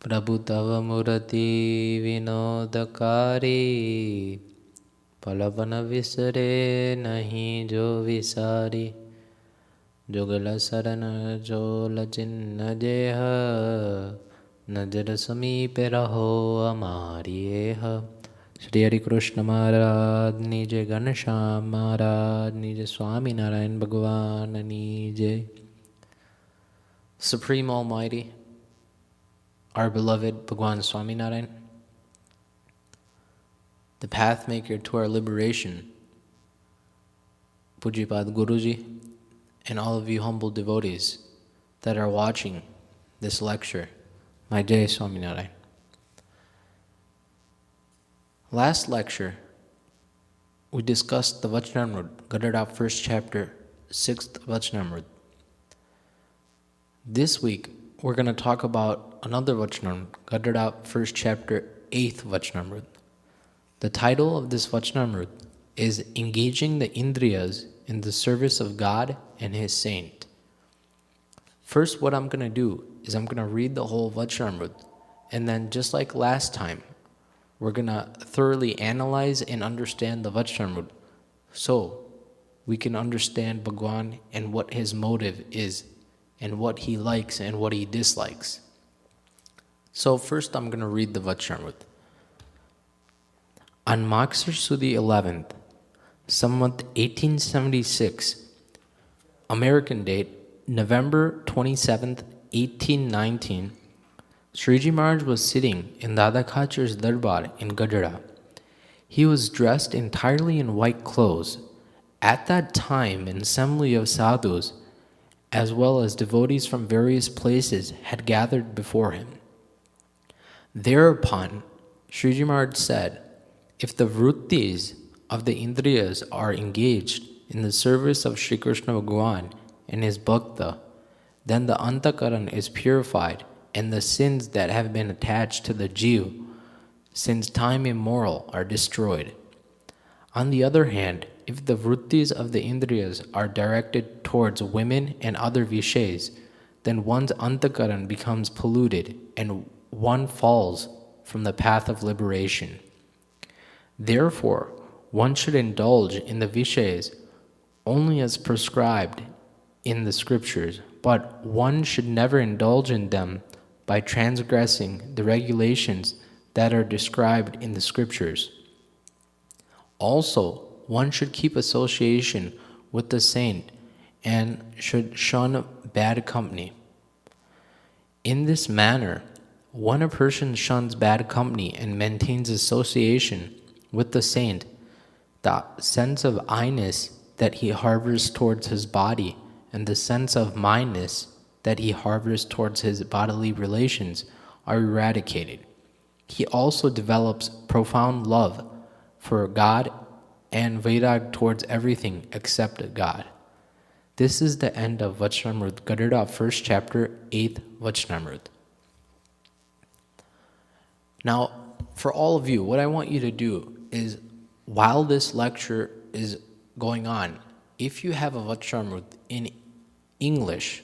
प्रभु तव मूर्ति विनोदकारी पलवन विसरे नहीं जो विसारी जुगल शरण जोल जिन्न जेह नजर समीप रहो हमारी एह। श्री हरि कृष्ण महाराज निजय, घनश्याम महाराज निजय, स्वामीनारायण भगवान निजय। Supreme Almighty, our beloved Bhagwan Swaminarayan, the path maker to our liberation, Pujipad Guruji, and all of you humble devotees that are watching this lecture, my Jai Swaminarayan. Last lecture, we discussed the Vachnamrut, Gadhada 1st chapter, 6th Vachnamrut. This week, we're going to talk about another Vachnamrut, Gadhada 1st chapter, 8th Vachnamrut. The title of this Vachnamrut is Engaging the Indriyas in the Service of God and His Saint. First, what I'm going to do is I'm going to read the whole Vachnamrut, and then just like last time, we're going to thoroughly analyze and understand the Vachnamrut so we can understand Bhagwan and what his motive is and what he likes and what he dislikes. So first I'm going to read the Vachnamrut. On Maksar Sudi 11th, Samvat 1876, American date, November 27th, 1819, Shreeji Maharaj was sitting in Dada Khacher's darbar in Gadhada. He was dressed entirely in white clothes. At that time, an assembly of sadhus, as well as devotees from various places, had gathered before him. Thereupon, Shreeji Maharaj said, if the vrittis of the Indriyas are engaged in the service of Shri Krishna Bhagavan and his bhakta, then the antakaran is purified and the sins that have been attached to the jiva since time immemorial are destroyed. On the other hand, if the vrittis of the Indriyas are directed towards women and other vishays, then one's antakaran becomes polluted and one falls from the path of liberation. Therefore, one should indulge in the vishays only as prescribed in the scriptures, but one should never indulge in them by transgressing the regulations that are described in the scriptures. Also, one should keep association with the saint and should shun bad company. In this manner, when a person shuns bad company and maintains association with the saint, the sense of I-ness that he harbors towards his body and the sense of mine-ness that he harbors towards his bodily relations are eradicated. He also develops profound love for God and vairag towards everything except God. This is the end of Vachnamrut, Gadhada 1st chapter, 8th Vachnamrut. Now, for all of you, what I want you to do is, while this lecture is going on, if you have a Vachnamrut in English,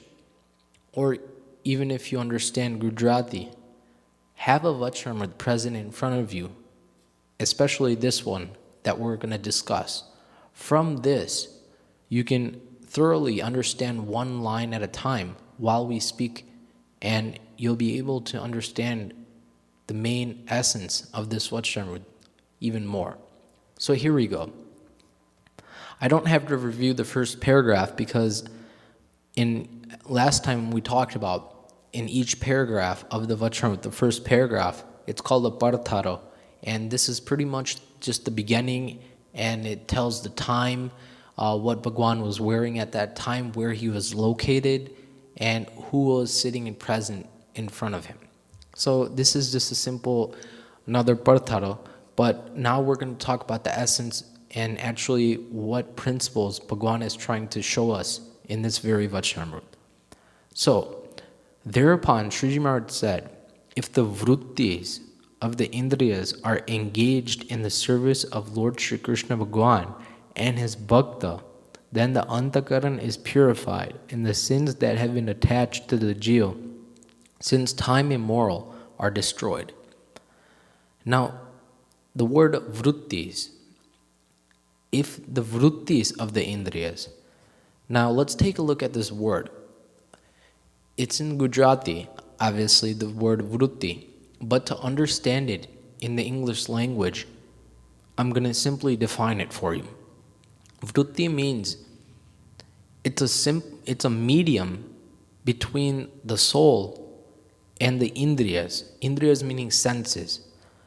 or even if you understand Gujarati, have a Vachnamrut present in front of you, especially this one that we're going to discuss. From this, you can thoroughly understand one line at a time while we speak, and you'll be able to understand the main essence of this Vachnamrut even more. So here we go. I don't have to review the first paragraph because last time we talked about in each paragraph of the Vachnamrut, the first paragraph, it's called a Partharo, and this is pretty much just the beginning, and it tells the time, what Bhagwan was wearing at that time, where he was located, and who was sitting and present in front of him. So this is just a simple, another Partharo, but now we're going to talk about the essence and actually what principles Bhagwan is trying to show us in this very Vachnamrut. So, thereupon Shreeji Maharaj said, if the vrittis of the Indriyas are engaged in the service of Lord Shri Krishna Bhagwan and his bhakta, then the antakaran is purified and the sins that have been attached to the jiva since time immemorial are destroyed. Now, the word vruttis, if the vruttis of the indriyas, now let's take a look at this word. It's in Gujarati, obviously, the word vrutti, but to understand it in the English language, I'm going to simply define it for you. Vrutti means it's a medium between the soul and the indriyas. Indriyas meaning senses.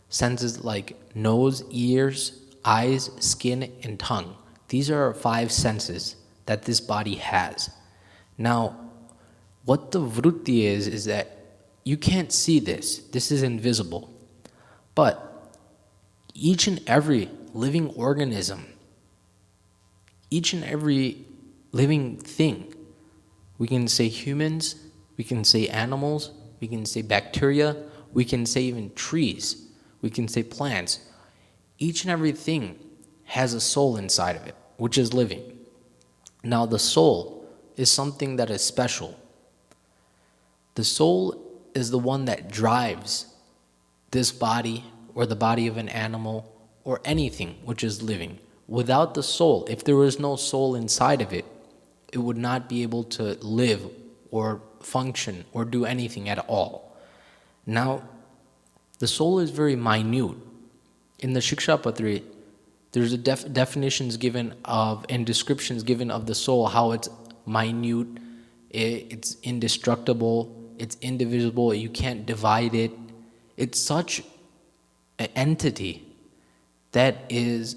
Senses like nose, ears, eyes, skin, and tongue. These are our 5 senses that this body has. Now, what the vrutti is that you can't see this. This is invisible. But each and every living organism, each and every living thing, we can say humans, we can say animals, we can say bacteria, we can say even trees, we can say plants. Each and every thing has a soul inside of it, which is living. Now, the soul is something that is special. The soul is the one that drives this body or the body of an animal or anything which is living. Without the soul, if there was no soul inside of it, it would not be able to live or function or do anything at all. Now, the soul is very minute. In the Shikshapatri, there's definitions given of and descriptions given of the soul, how it's minute, it's indestructible, it's indivisible, you can't divide it. It's such an entity that is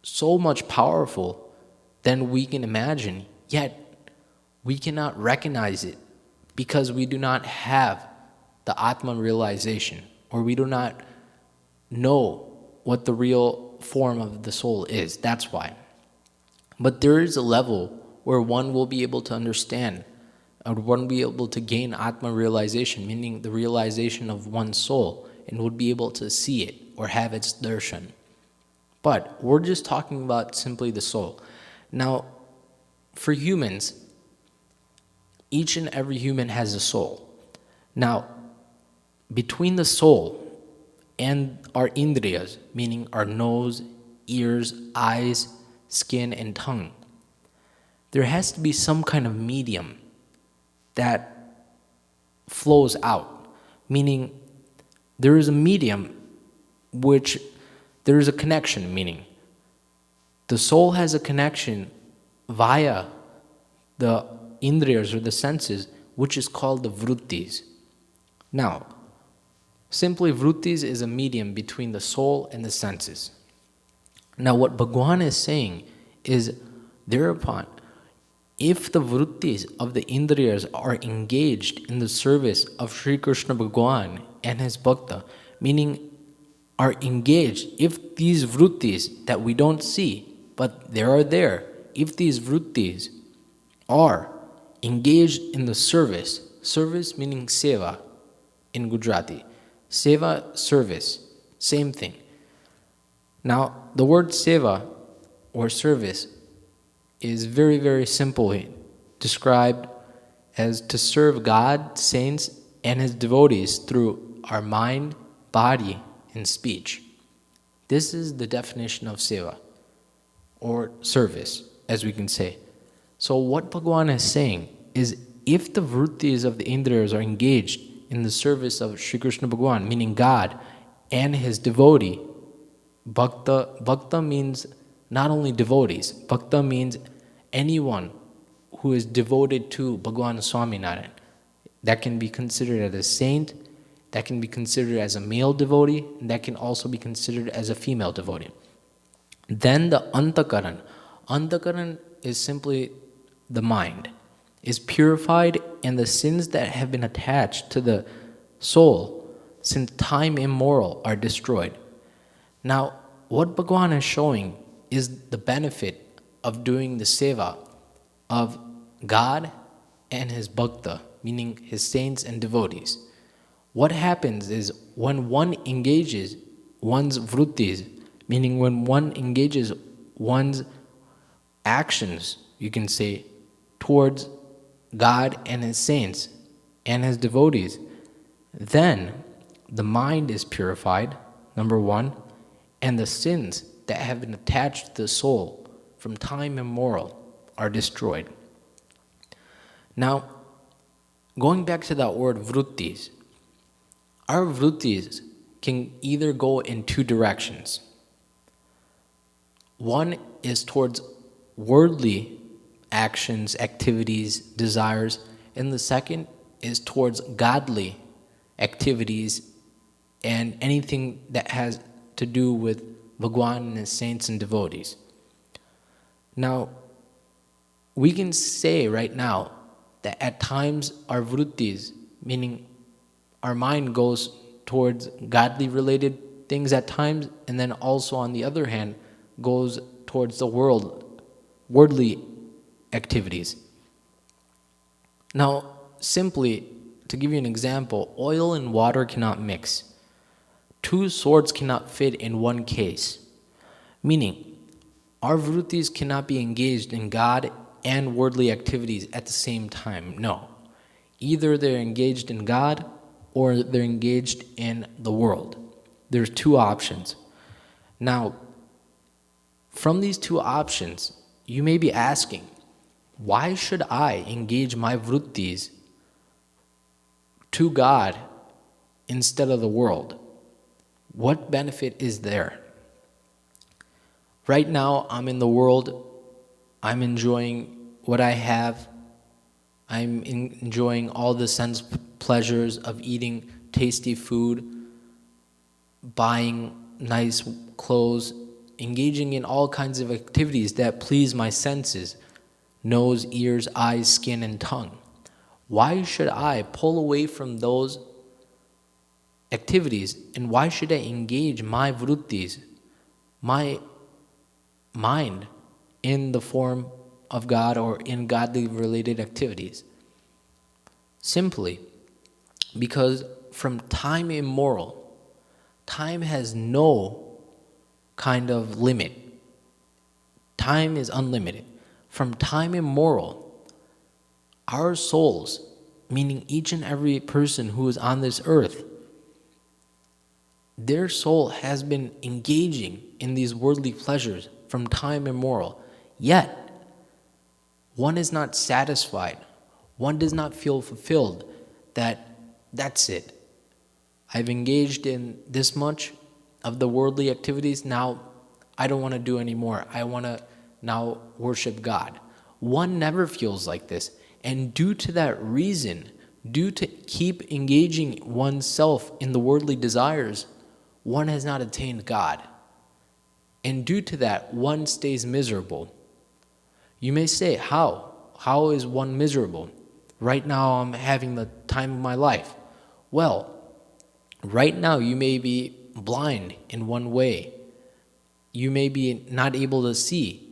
so much powerful than we can imagine, yet we cannot recognize it because we do not have the Atman realization, or we do not know what the real form of the soul is. That's why. But there is a level where one will be able to understand, or one will be able to gain Atma realization, meaning the realization of one's soul, and would be able to see it or have its darshan. But we're just talking about simply the soul. Now, for humans, each and every human has a soul. Now, between the soul and our indriyas, meaning our nose, ears, eyes, skin, and tongue, there has to be some kind of medium that flows out, meaning there is a medium which there is a connection, meaning the soul has a connection via the indriyas or the senses, which is called the vruttis. Now, simply vruttis is a medium between the soul and the senses. Now, what Bhagwan is saying is, thereupon, if the vruttis of the indriyas are engaged in the service of Sri Krishna Bhagwan and his bhakta, meaning are engaged, if these vruttis that we don't see, but they are there, if these vruttis are engaged in the service meaning seva in Gujarati, seva, service, same thing. Now, the word seva or service is very, very simply described as to serve God, saints, and his devotees through our mind, body, and speech. This is the definition of seva, or service, as we can say. So what Bhagwan is saying is, if the vruttis of the indriyas are engaged in the service of Shri Krishna Bhagwan, meaning God and his devotee, bhakta means not only devotees, bhakta means anyone who is devoted to Bhagwan Swaminarayan. That can be considered as a saint, that can be considered as a male devotee, and that can also be considered as a female devotee. Then the antakaran is simply the mind, is purified, and the sins that have been attached to the soul since time immemorial are destroyed. Now, what Bhagwan is showing is the benefit of doing the seva of God and his bhakta, meaning his saints and devotees. What happens is, when one engages one's vruttis, meaning when one engages one's actions, you can say, towards God and his saints and his devotees, Then the mind is purified, number one, and the sins that have been attached to the soul from time immemorial are destroyed. Now, going back to that word vruttis, our vruttis can either go in two directions. One is towards worldly actions, activities, desires, and the second is towards godly activities and anything that has to do with Bhagwan and his saints and devotees. Now, we can say right now that at times our vruttis, meaning our mind goes towards godly related things at times, and then also on the other hand goes towards the worldly activities. Now, simply to give you an example, oil and water cannot mix. Two swords cannot fit in one case. Meaning, our vruttis cannot be engaged in God and worldly activities at the same time. No. Either they're engaged in God or they're engaged in the world. There's two options. Now, from these two options, you may be asking, why should I engage my vruttis to God instead of the world? What benefit is there? Right now, I'm in the world. I'm enjoying what I have. I'm enjoying all the sense pleasures of eating tasty food, buying nice clothes, engaging in all kinds of activities that please my senses, nose, ears, eyes, skin, and tongue. Why should I pull away from those activities, and why should I engage my vruttis, my mind, in the form of God or in godly related activities? Simply because from time immemorial, time has no kind of limit. Time is unlimited. From time immemorial, our souls, meaning each and every person who is on this earth, their soul has been engaging in these worldly pleasures from time immemorial. Yet, one is not satisfied. One does not feel fulfilled that that's it. I've engaged in this much of the worldly activities. Now, I don't want to do any more. I want to now worship God. One never feels like this. And due to that reason, due to keep engaging oneself in the worldly desires, one has not attained God. And due to that, one stays miserable. You may say, how? How is one miserable? Right now, I'm having the time of my life. Well, right now, you may be blind in one way. You may be not able to see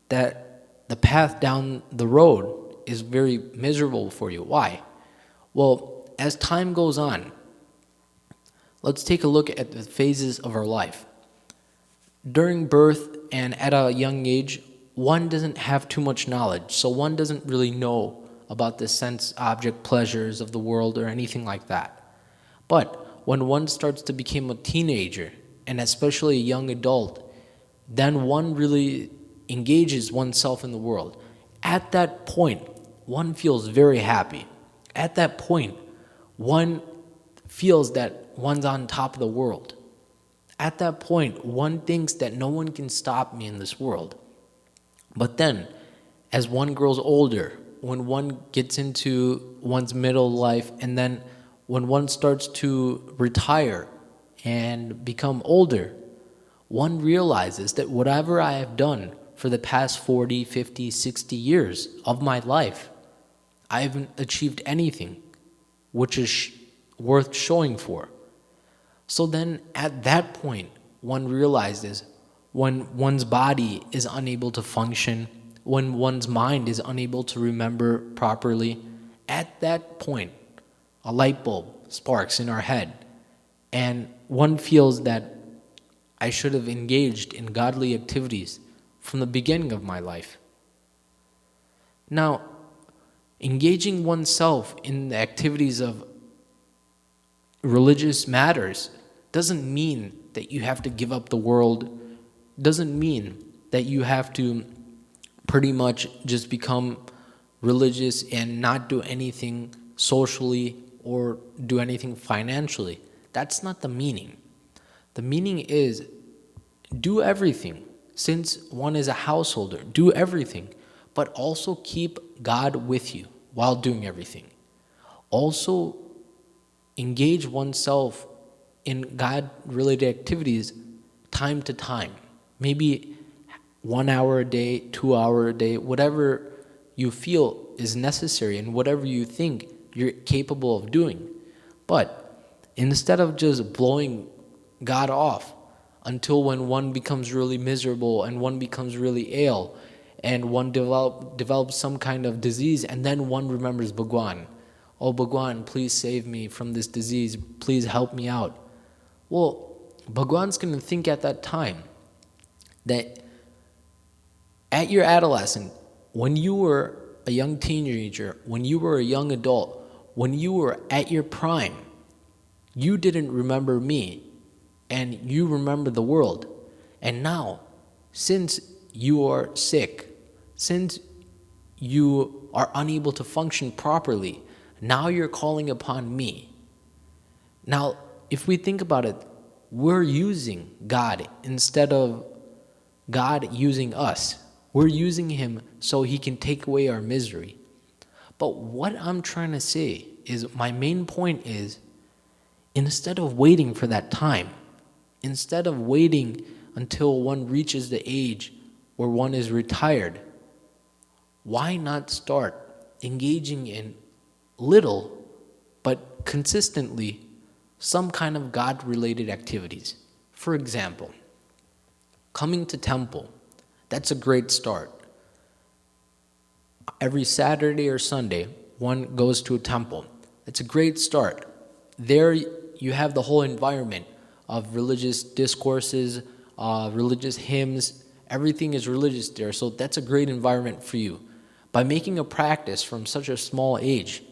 that the path down the road is very miserable for you. Why? Well, as time goes on, let's take a look at the phases of our life. During birth and at a young age, one doesn't have too much knowledge, so one doesn't really know about the sense object pleasures of the world or anything like that. But when one starts to become a teenager, and especially a young adult, then one really engages oneself in the world. At that point, one feels very happy. At that point, one feels that one's on top of the world. At that point, one thinks that no one can stop me in this world. But then, as one grows older, when one gets into one's middle life, and then when one starts to retire and become older, one realizes that whatever I have done for the past 40, 50, 60 years of my life, I haven't achieved anything which is worth showing for. So then at that point, one realizes when one's body is unable to function, when one's mind is unable to remember properly, at that point, a light bulb sparks in our head, and one feels that I should have engaged in godly activities from the beginning of my life. Now, engaging oneself in the activities of religious matters doesn't mean that you have to give up the world, doesn't mean that you have to pretty much just become religious and not do anything socially or do anything financially. That's not the meaning. The meaning is do everything. Since one is a householder, do everything, but also keep God with you while doing everything. Also engage oneself in God-related activities time to time. Maybe 1 hour a day, 2 hours a day, whatever you feel is necessary and whatever you think you're capable of doing. But instead of just blowing God off until when one becomes really miserable and one becomes really ill and one develops some kind of disease, and then one remembers Bhagwan. Oh, Bhagwan, please save me from this disease. Please help me out. Well, Bhagwan's going to think at that time that at your adolescent, when you were a young teenager, when you were a young adult, when you were at your prime, you didn't remember me and you remember the world. And now, since you are sick, since you are unable to function properly, now you're calling upon me. Now, if we think about it, we're using God instead of God using us. We're using him so he can take away our misery. But what I'm trying to say is, my main point is, instead of waiting for that time, instead of waiting until one reaches the age where one is retired, why not start engaging in little but consistently some kind of God-related activities? For example, coming to temple, that's a great start. Every Saturday or Sunday, one goes to a temple. It's a great start. There you have the whole environment of religious discourses, religious hymns. Everything is religious there, so that's a great environment for you. By making a practice from such a small age,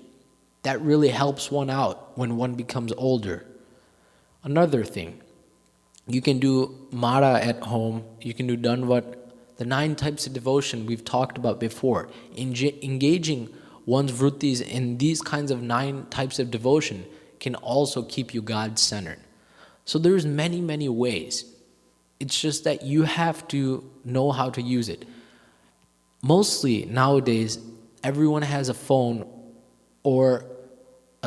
that really helps one out when one becomes older. Another thing, you can do Mara at home, you can do Danvat, the 9 types of devotion we've talked about before. Engaging one's vrittis in these kinds of 9 types of devotion can also keep you God-centered. So there's many, many ways. It's just that you have to know how to use it. Mostly nowadays, everyone has a phone or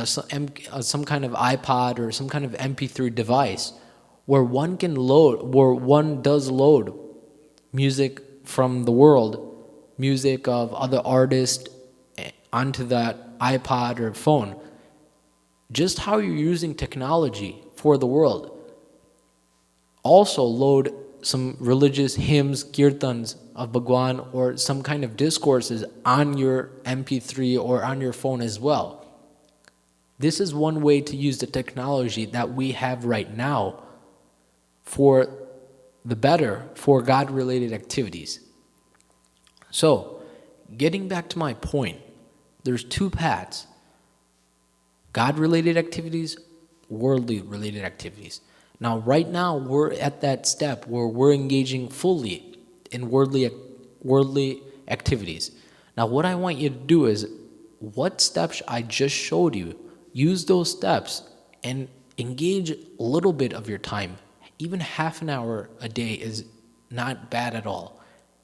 some kind of iPod or some kind of MP3 device where one does load music from the world, music of other artists onto that iPod or phone. Just how you're using technology for the world. Also load some religious hymns, kirtans of Bhagwan or some kind of discourses on your MP3 or on your phone as well. This is one way to use the technology that we have right now for the better, for God-related activities. So, getting back to my point, there's 2 paths: God-related activities, worldly-related activities. Now, right now, we're at that step where we're engaging fully in worldly activities. Now, what I want you to do is, what steps I just showed you, use those steps and engage a little bit of your time. Even half an hour a day is not bad at all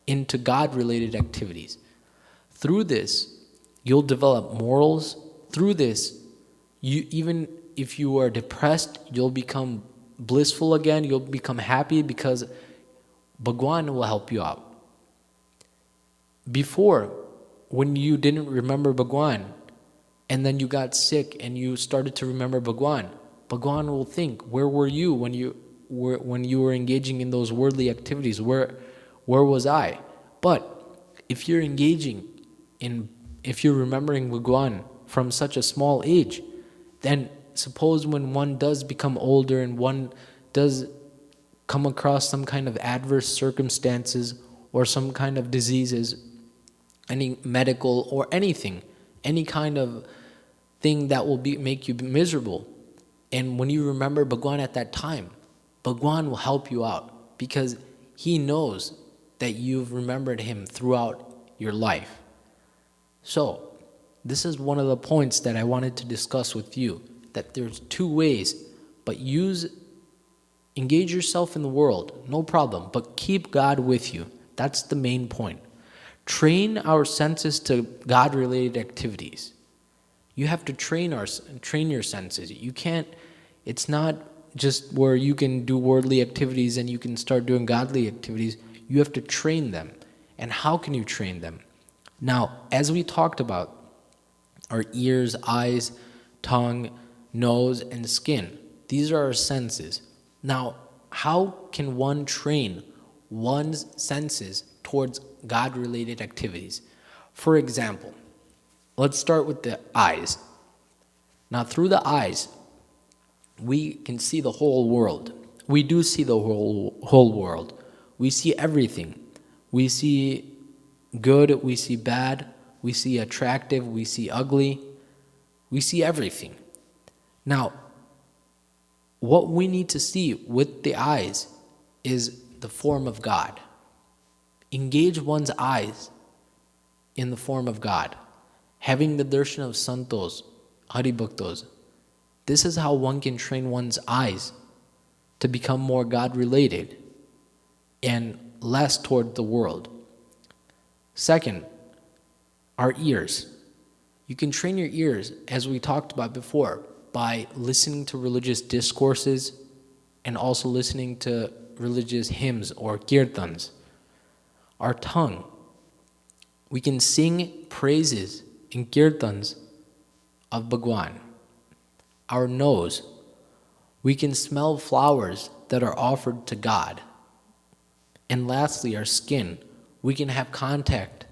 into God-related activities. Through this, you'll develop morals. Through this, even if you are depressed, you'll become blissful again. You'll become happy because Bhagwan will help you out. Before, when you didn't remember Bhagwan, and then you got sick and you started to remember Bhagwan, Bhagwan will think, where were you when you were engaging in those worldly activities? Where was I? But if you're remembering Bhagwan from such a small age, then suppose when one does become older and one does come across some kind of adverse circumstances or some kind of diseases, any medical or anything, any kind of thing that will make you miserable, And when you remember Bhagwan at that time, Bhagwan will help you out because he knows that you've remembered him throughout your life. So, this is one of the points that I wanted to discuss with you, that there's two ways, but engage yourself in the world, no problem, but keep God with you. That's the main point. Train our senses to God-related activities. You have to train your senses. You can't, it's not just where you can do worldly activities and you can start doing godly activities. You have to train them. And how can you train them? Now, as we talked about, our ears, eyes, tongue, nose, and skin, these are our senses. Now, how can one train one's senses towards God-related activities? For example, let's start with the eyes. Now, through the eyes, we can see the whole world. We do see the whole world. We see everything. We see good, we see bad, we see attractive, we see ugly. We see everything. Now, what we need to see with the eyes is the form of God. Engage one's eyes in the form of God. Having the darshan of santos, haribhaktos. This is how one can train one's eyes to become more God-related and less toward the world. Second, our ears. You can train your ears, as we talked about before, by listening to religious discourses and also listening to religious hymns or kirtans. Our tongue. We can sing praises in kirtans of Bhagwan. Our nose. We can smell flowers that are offered to God. And lastly, our skin. We can have contact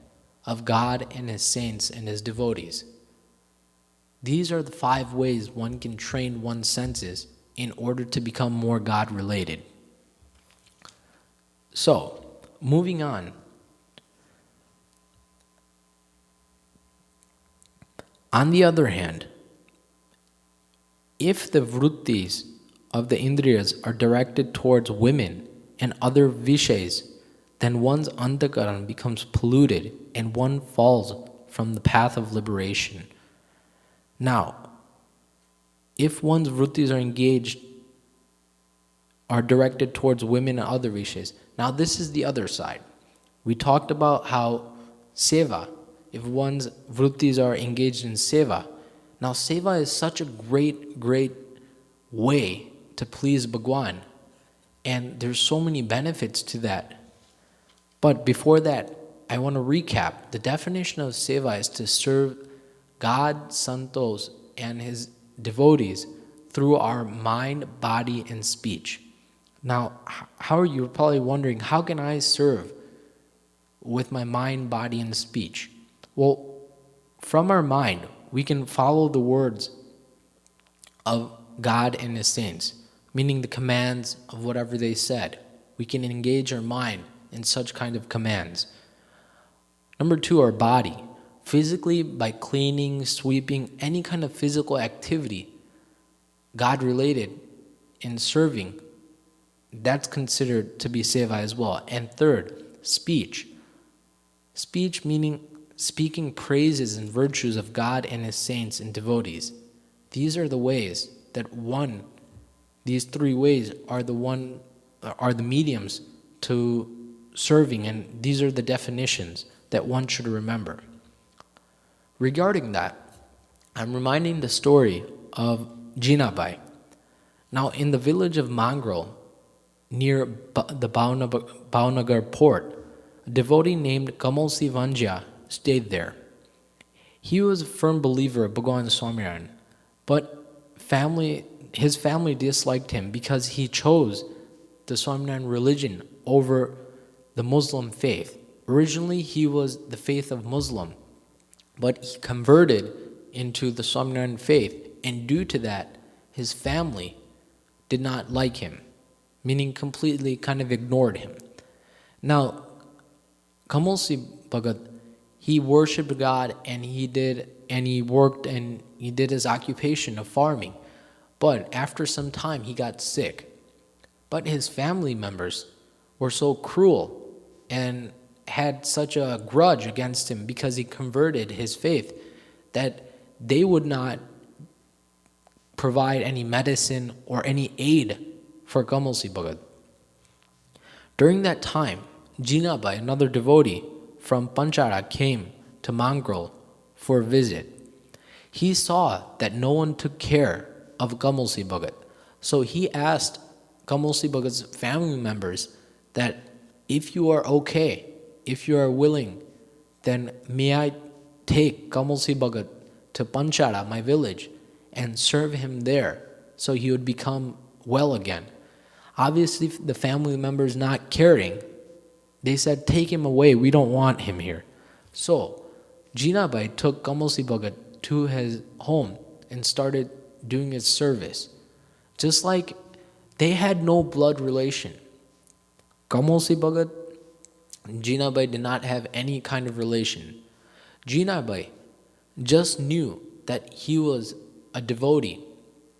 of God and His saints and His devotees. These are the 5 ways one can train one's senses in order to become more God-related. So, moving on. On the other hand, if the vrittis of the indriyas are directed towards women and other vishays, then one's antakaran becomes polluted and one falls from the path of liberation. Now, if one's vrittis are directed towards women and other vishays, now this is the other side. We talked about how seva, if one's vrittis are engaged in seva, now seva is such a great way to please Bhagwan, and there's so many benefits to that. But before that, I want to recap. The definition of seva is to serve God, santos, and His devotees through our mind, body, and speech. Now, how are you probably wondering, how can I serve with my mind, body, and speech? Well, from our mind, we can follow the words of God and His saints, meaning the commands of whatever they said. We can engage our mind in such kind of commands. Number 2, our body. Physically, by cleaning, sweeping, any kind of physical activity, God-related in serving, that's considered to be seva as well. And third, speech. Speech meaning speaking praises and virtues of God and His saints and devotees. These are the ways that these 3 ways are the mediums to serving, and these are the definitions that one should remember. Regarding that, I'm reminding the story of Jinabai. Now, in the village of Mangrol, near the Bhavnagar port, a devotee named Kamalsi Vanja stayed there. He was a firm believer of Bhagwan Swaminarayan, but his family disliked him because he chose the Swaminarayan religion over the Muslim faith. Originally, he was the faith of Muslim, but he converted into the Swaminarayan faith, and due to that, his family did not like him, meaning completely kind of ignored him. Now, Kamalsi Bhagat, he worshipped God and he worked and he did his occupation of farming. But after some time, he got sick. But his family members were so cruel and had such a grudge against him because he converted his faith that they would not provide any medicine or any aid for Kamalsi Bhagat. During that time, Jinabai, another devotee from Panchara, came to Mangrol for a visit. He saw that no one took care of Kamalsi Bhagat. So he asked Kamalsi Bhagat's family members that if you are okay, if you are willing, then may I take Kamalsi Bhagat to Panchara, my village, and serve him there so he would become well again. Obviously, the family members not caring, they said, take him away, we don't want him here. So Jinabai took Kamalsi Bhagat to his home and started doing his service. Just like they had no blood relation. Kamalsi Bhagat and Jinabai did not have any kind of relation. Jinabai just knew that he was a devotee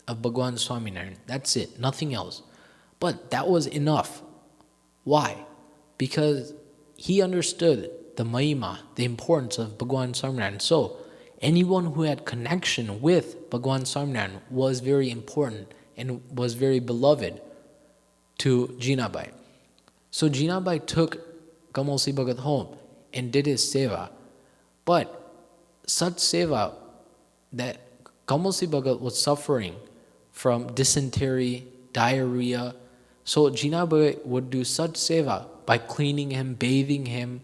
of Bhagwan Swaminarayan. That's it, nothing else. But that was enough. Why? Because he understood the mahima, the importance of Bhagwan Swaminarayan. So anyone who had connection with Bhagwan Swaminarayan was very important and was very beloved to Jinabai. So Jinabai took Kamalsi Bhagat home and did his seva. But such seva that Kamalsi Bhagat was suffering from dysentery, diarrhea. So Jinabai would do such seva by cleaning him, bathing him,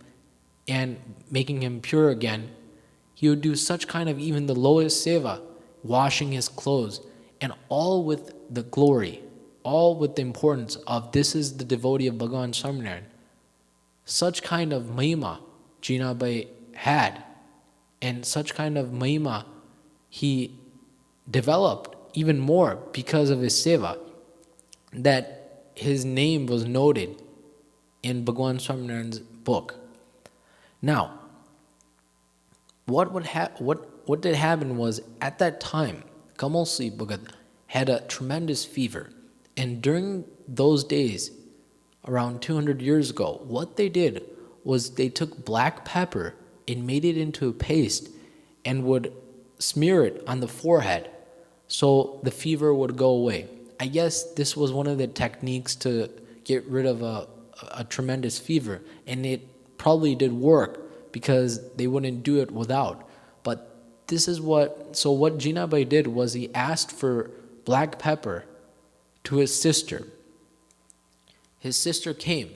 and making him pure again. He would do such kind of even the lowest seva, washing his clothes, and all with the glory, all with the importance of this is the devotee of Bhagwan Swaminarayan. Such kind of mahima Jinabai had, and such kind of mahima he developed even more because of his seva, that his name was noted in Bhagwan Swaminarayan's book. Now, what did happen was, at that time, Kamalsi Bhagat had a tremendous fever. And during those days, around 200 years ago, what they did was they took black pepper and made it into a paste and would smear it on the forehead so the fever would go away. I guess this was one of the techniques to get rid of a tremendous fever, and it probably did work because they wouldn't do it without. But this is what Jinabai did was he asked for black pepper to his sister. His sister came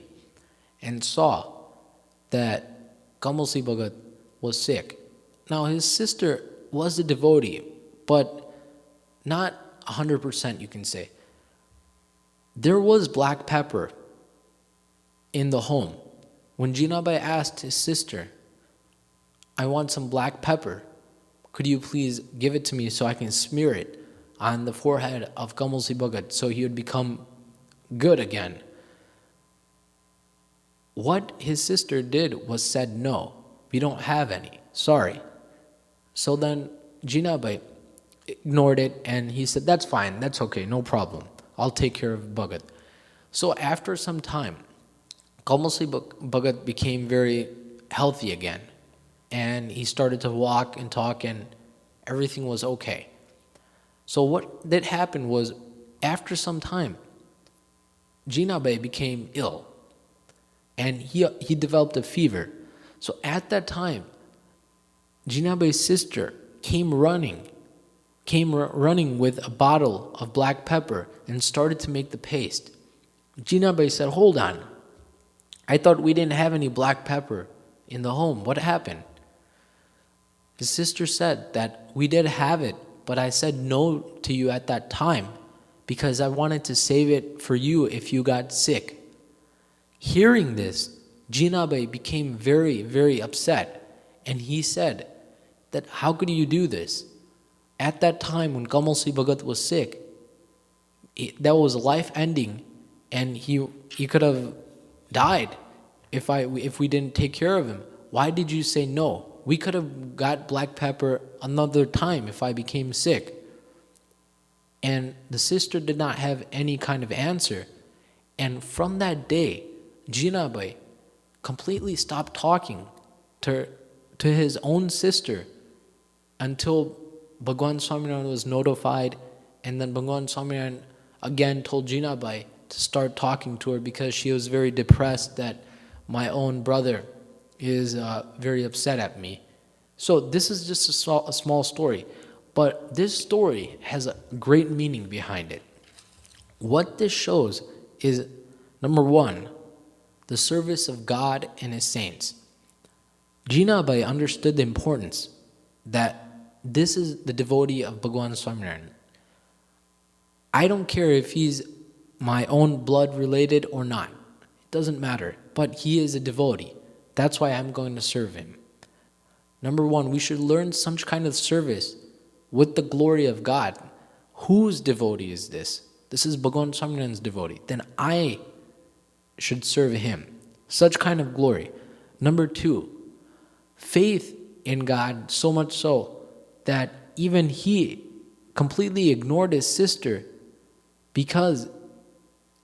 and saw that Kamalsi Bhagat was sick. Now his sister was a devotee, but not 100% you can say. There was black pepper in the home. When Jinabai asked his sister, I want some black pepper, could you please give it to me so I can smear it on the forehead of Kamalsi Bhagat so he would become good again? What his sister did was said, no, we don't have any, sorry. So then Jinabai ignored it and he said, that's fine, that's okay, no problem. I'll take care of Bhagat. So after some time, Kamalsi Bhagat became very healthy again. And he started to walk and talk and everything was okay. So what did happen was, after some time, Jinabai became ill. And he developed a fever. So at that time, Jinabai's sister came running with a bottle of black pepper and started to make the paste. Jinabai said, hold on, I thought we didn't have any black pepper in the home. What happened? His sister said that we did have it, but I said no to you at that time because I wanted to save it for you if you got sick. Hearing this, Jinabai became very, very upset, and he said that how could you do this? At that time when Kamalsi Bhagat was sick, that was life-ending, and he could have died if we didn't take care of him. Why did you say no? We could have got black pepper another time if I became sick. And the sister did not have any kind of answer. And from that day, Jinabai completely stopped talking to his own sister until Bhagwan Swaminarayan was notified, and then Bhagwan Swaminarayan again told Jinabai to start talking to her because she was very depressed that my own brother is very upset at me. So this is just a small story, but this story has a great meaning behind it. What this shows is, number one, the service of God and His saints. Jinabai understood the importance that this is the devotee of Bhagwan Swaminarayan. I don't care if he's my own blood related or not. It doesn't matter. But he is a devotee. That's why I'm going to serve him. Number one, we should learn some kind of service with the glory of God. Whose devotee is this? This is Bhagwan Swaminarayan's devotee. Then I should serve him. Such kind of glory. Number two, faith in God, so much so that even he completely ignored his sister because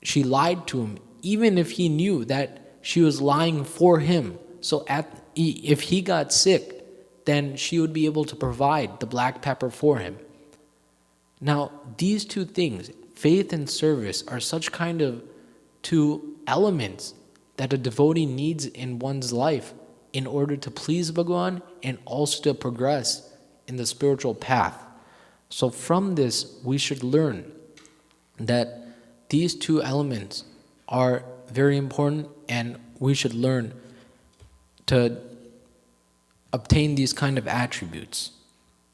she lied to him, even if he knew that she was lying for him. So if he got sick, then she would be able to provide the black pepper for him. Now, these two things, faith and service, are such kind of two elements that a devotee needs in one's life in order to please Bhagwan and also to progress in the spiritual path. So from this, we should learn that these two elements are very important, and we should learn to obtain these kind of attributes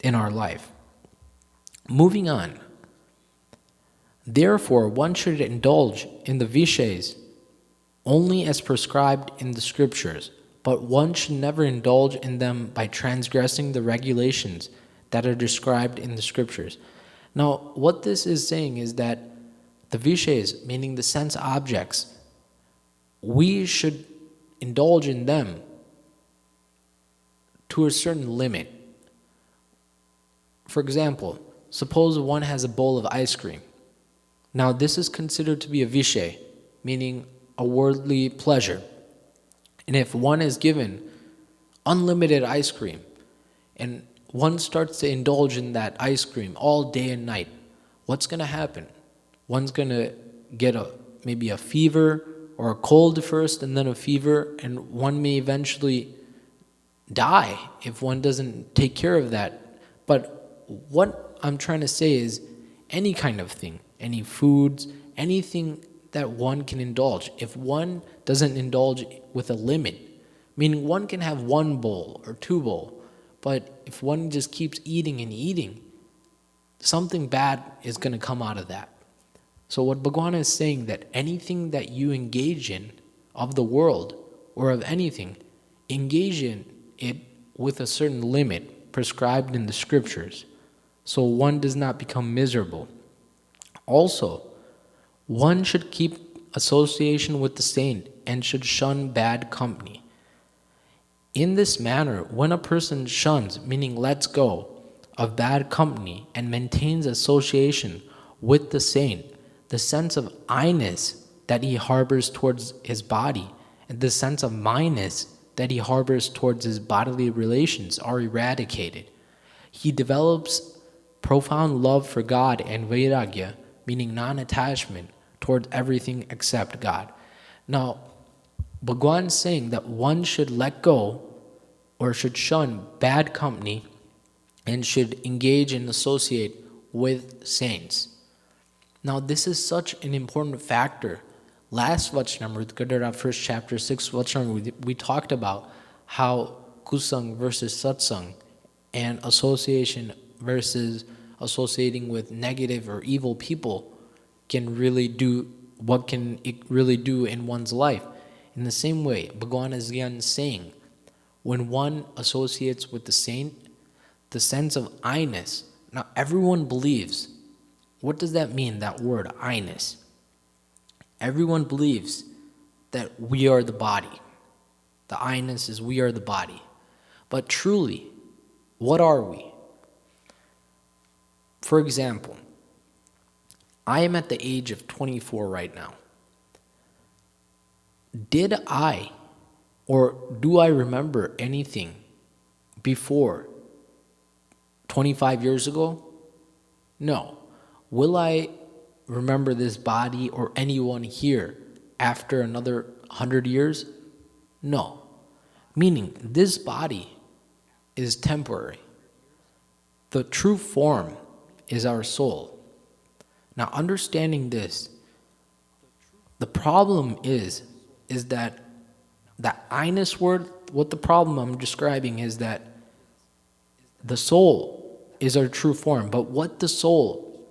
in our life. Moving on. Therefore, one should indulge in the Vishayas only as prescribed in the scriptures, but one should never indulge in them by transgressing the regulations that are described in the scriptures. Now, what this is saying is that the Vishayas, meaning the sense objects, we should indulge in them to a certain limit. For example, suppose one has a bowl of ice cream. Now, this is considered to be a Vishay, meaning a worldly pleasure. And if one is given unlimited ice cream, and one starts to indulge in that ice cream all day and night, what's going to happen? One's going to get maybe a fever or a cold first and then a fever, and one may eventually die if one doesn't take care of that. But what I'm trying to say is any kind of thing, any foods, anything that one can indulge, if one doesn't indulge with a limit, meaning one can have one bowl or two bowls, but if one just keeps eating and eating, something bad is going to come out of that. So what Bhagwan is saying, that anything that you engage in of the world or of anything, engage in it with a certain limit prescribed in the scriptures, so one does not become miserable. Also, one should keep association with the saint and should shun bad company. In this manner, when a person shuns, meaning lets go of bad company and maintains association with the saint, the sense of I-ness that he harbors towards his body and the sense of my-ness that he harbors towards his bodily relations are eradicated. He develops profound love for God and vairagya, meaning non-attachment towards everything except God. Now, Bhagwan is saying that one should let go or should shun bad company and should engage and associate with saints. Now, this is such an important factor. Last Vachnamrut, Gadhada, first chapter, 6 Vachnamrut, we talked about how kusang versus satsang and association versus associating with negative or evil people can really do, what can it really do in one's life. In the same way, Bhagwan is again saying, when one associates with the saint, the sense of I-ness. Now, everyone believes. What does that mean, that word, I-ness? Everyone believes that we are the body. The I-ness is we are the body. But truly, what are we? For example, I am at the age of 24 right now. Did I or do I remember anything before 25 years ago? No. Will I remember this body or anyone here after another 100 years? No. Meaning, this body is temporary. The true form is our soul. Now, understanding this, the problem is that the I-ness word, what the problem I'm describing is that the soul is our true form, but what the soul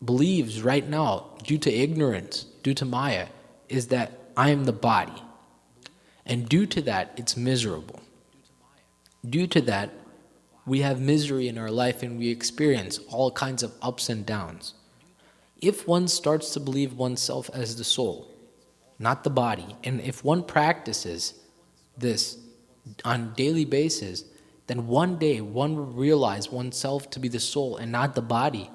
believes right now, due to ignorance, due to Maya, is that I am the body. And due to that, it's miserable. Due to that, we have misery in our life and we experience all kinds of ups and downs. If one starts to believe oneself as the soul, not the body, and if one practices this on a daily basis, then one day one will realize oneself to be the soul and not the body.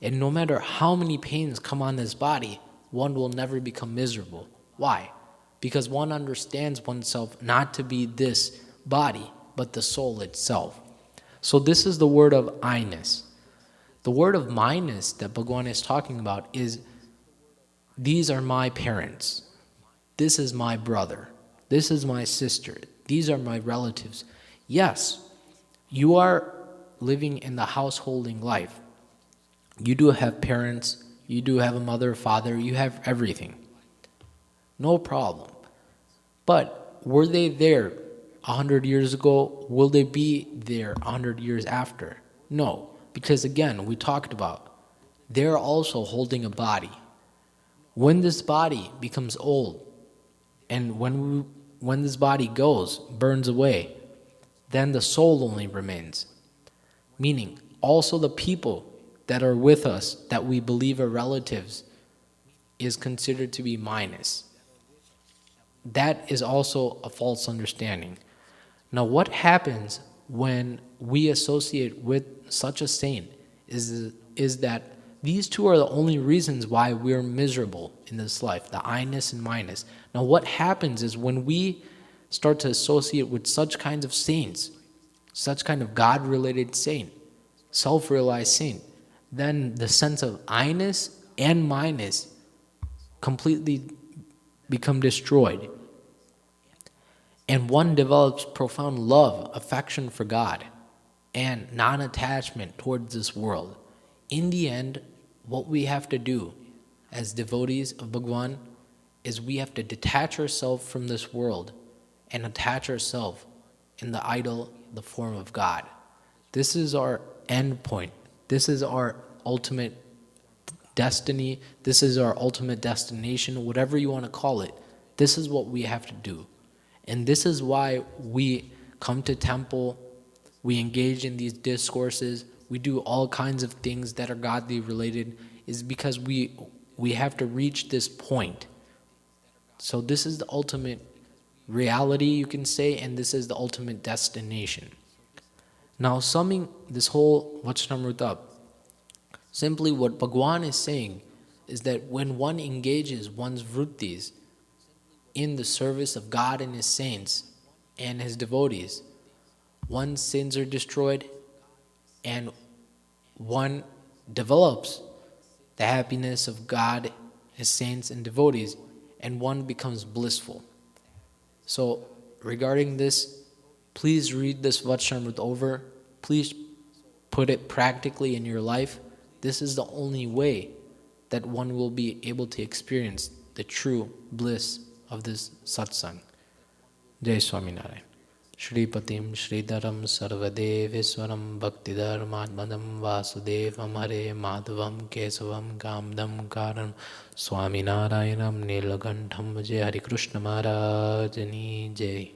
And no matter how many pains come on this body, one will never become miserable. Why? Because one understands oneself not to be this body, but the soul itself. So this is the word of I-ness. The word of my-ness that Bhagavan is talking about is, these are my parents. This is my brother. This is my sister. These are my relatives. Yes, you are living in the householding life. You do have parents. You do have a mother, father. You have everything. No problem. But were they there 100 years ago? Will they be there 100 years after? No, because again, we talked about, they're also holding a body. When this body becomes old, and when this body goes, burns away, then the soul only remains. Meaning, also the people that are with us, that we believe are relatives, is considered to be minus. That is also a false understanding. Now, what happens when we associate with such a saint is that these two are the only reasons why we're miserable in this life, the I-ness and minus. Now, what happens is when we start to associate with such kinds of saints, such kind of God-related saint, self-realized saint, then the sense of I-ness and minus completely become destroyed. And one develops profound love, affection for God, and non-attachment towards this world. In the end, what we have to do as devotees of Bhagavan is we have to detach ourselves from this world and attach ourselves in the idol, the form of God. This is our end point. This is our ultimate destiny. This is our ultimate destination, whatever you want to call it. This is what we have to do. And this is why we come to temple, we engage in these discourses, we do all kinds of things that are godly related, is because we have to reach this point. So this is the ultimate reality, you can say, and this is the ultimate destination. Now, summing this whole Vachnamrut up, simply what Bhagavan is saying is that when one engages one's vrittis in the service of God and His saints and His devotees, one's sins are destroyed and one develops the happiness of God, His saints and devotees, and one becomes blissful. So regarding this, please read this Vachnamrut over. Please put it practically in your life. This is the only way that one will be able to experience the true bliss of this satsang. Jai Swaminarayan. Shripatim Shridaram Sarvadeveswaram Bhaktidharmadmadam Vasudevam Hare Madhavam Kesavam Kamdam Karan Swaminarayanam Nilakantham Jai Hari Krishna Maharajani Jai.